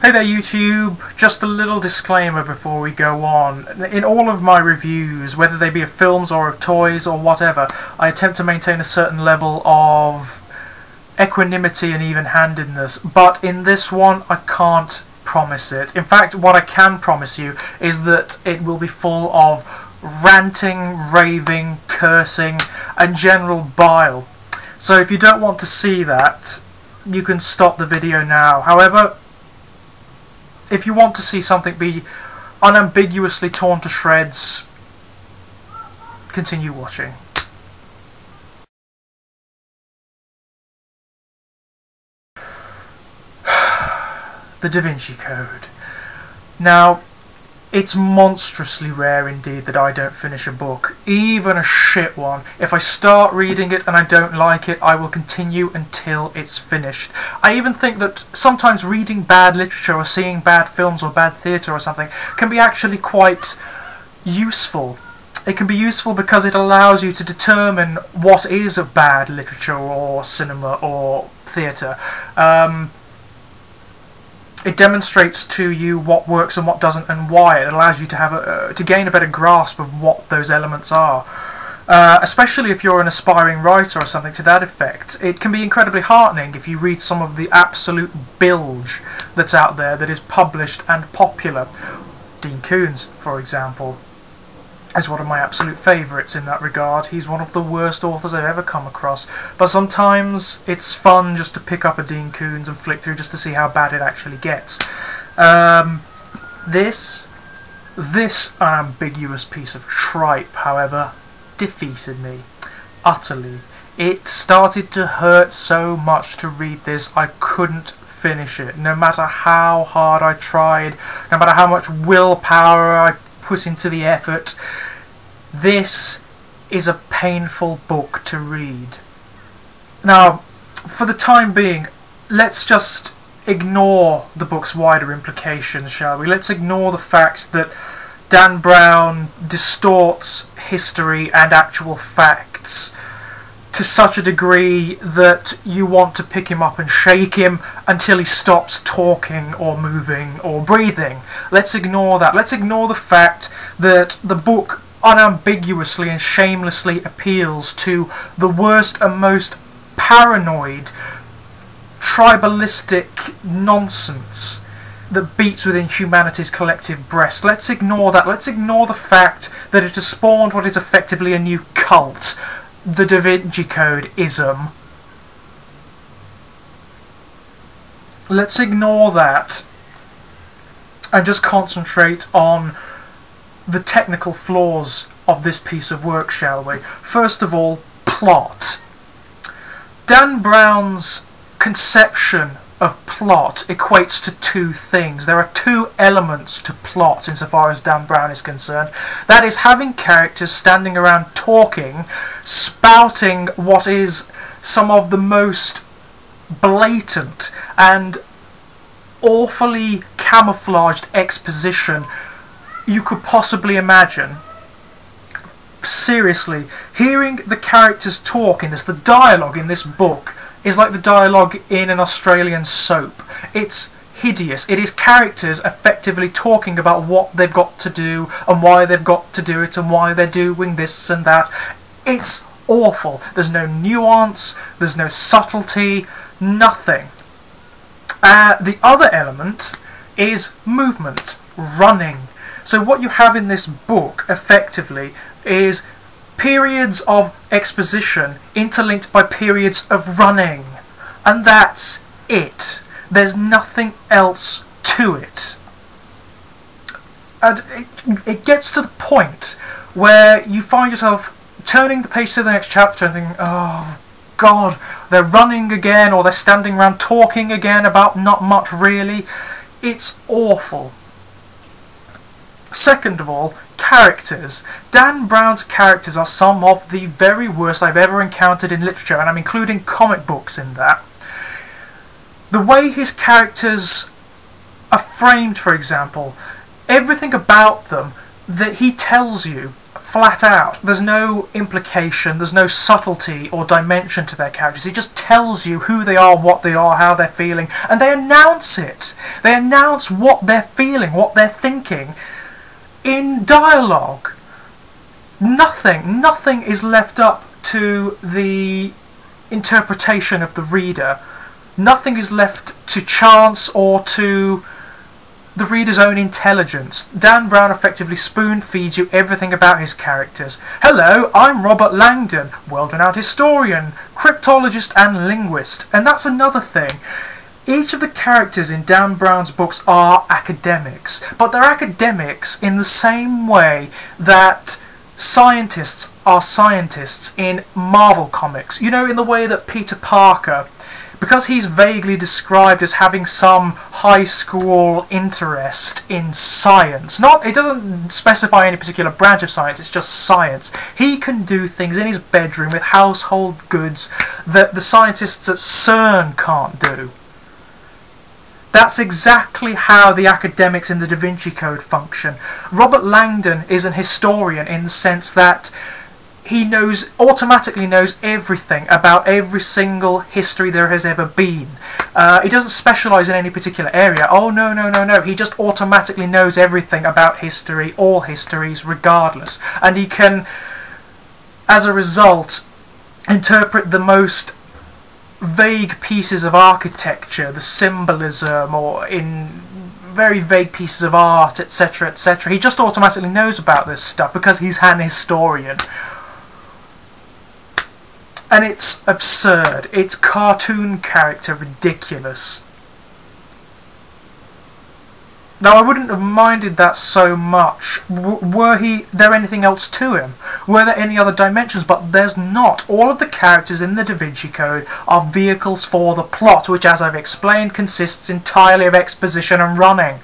Hey there YouTube, just a little disclaimer before we go on. In all of my reviews, whether they be of films or of toys or whatever, I attempt to maintain a certain level of equanimity and even-handedness, but in this one I can't promise it. In fact, what I can promise you is that it will be full of ranting, raving, cursing and general bile. So if you don't want to see that, you can stop the video now. However, if you want to see something be unambiguously torn to shreds, continue watching. The Da Vinci Code. Now, it's monstrously rare indeed that I don't finish a book, even a shit one. If I start reading it and I don't like it, I will continue until it's finished. I even think that sometimes reading bad literature or seeing bad films or bad theatre or something can be actually quite useful. It can be useful because it allows you to determine what is a bad literature or cinema or theatre. It demonstrates to you what works and what doesn't and why. It allows you to have to gain a better grasp of what those elements are. Especially if you're an aspiring writer or something to that effect. It can be incredibly heartening if you read some of the absolute bilge that's out there that is published and popular. Dean Koontz, for example, is one of my absolute favourites in that regard. He's one of the worst authors I've ever come across, but sometimes it's fun just to pick up a Dean Koontz and flick through just to see how bad it actually gets. This unambiguous piece of tripe, however, defeated me utterly. It started to hurt so much to read this I couldn't finish it, no matter how hard I tried, no matter how much willpower I put into the effort. This is a painful book to read. Now, for the time being, let's just ignore the book's wider implications, shall we? Let's ignore the fact that Dan Brown distorts history and actual facts to such a degree that you want to pick him up and shake him until he stops talking or moving or breathing. Let's ignore that. Let's ignore the fact that the book unambiguously and shamelessly appeals to the worst and most paranoid, tribalistic nonsense that beats within humanity's collective breast. Let's ignore that. Let's ignore the fact that it has spawned what is effectively a new cult, the Da Vinci Code-ism. Let's ignore that and just concentrate on the technical flaws of this piece of work, shall we? First of all, plot. Dan Brown's conception of plot equates to two things. There are two elements to plot insofar as Dan Brown is concerned. That is having characters standing around talking, spouting what is some of the most blatant and awfully camouflaged exposition you could possibly imagine. Seriously, hearing the characters talk in this, the dialogue in this book, is like the dialogue in an Australian soap. It's hideous. It is characters effectively talking about what they've got to do and why they've got to do it and why they're doing this and that. It's awful. There's no nuance, there's no subtlety, nothing. The other element is movement, running. So what you have in this book, effectively, is periods of exposition interlinked by periods of running. And that's it. There's nothing else to it. And it gets to the point where you find yourself turning the page to the next chapter and thinking, oh God, they're running again, or they're standing around talking again about not much really. It's awful. Second of all, characters. Dan Brown's characters are some of the very worst I've ever encountered in literature, and I'm including comic books in that. The way his characters are framed, for example, everything about them that he tells you flat out. There's no implication, there's no subtlety or dimension to their characters. It just tells you who they are, what they are, how they're feeling, and they announce it. They announce what they're feeling, what they're thinking in dialogue. Nothing is left up to the interpretation of the reader. Nothing is left to chance or to the reader's own intelligence. Dan Brown effectively spoon-feeds you everything about his characters. Hello, I'm Robert Langdon, world-renowned historian, cryptologist and linguist. And that's another thing. Each of the characters in Dan Brown's books are academics, but they're academics in the same way that scientists are scientists in Marvel Comics. You know, in the way that Peter Parker, because he's vaguely described as having some high school interest in science, it doesn't specify any particular branch of science, it's just science. He can do things in his bedroom with household goods that the scientists at CERN can't do. That's exactly how the academics in the Da Vinci Code function. Robert Langdon is an historian in the sense that he automatically knows everything about every single history there has ever been. He doesn't specialise in any particular area. Oh, no. He just automatically knows everything about history, all histories, regardless. And he can, as a result, interpret the most vague pieces of architecture, the symbolism, or in very vague pieces of art, etc., etc. He just automatically knows about this stuff because he's an historian. And it's absurd. It's cartoon character ridiculous. Now, I wouldn't have minded that so much were there anything else to him. Were there any other dimensions? But there's not. All of the characters in the Da Vinci Code are vehicles for the plot, which, as I've explained, consists entirely of exposition and running.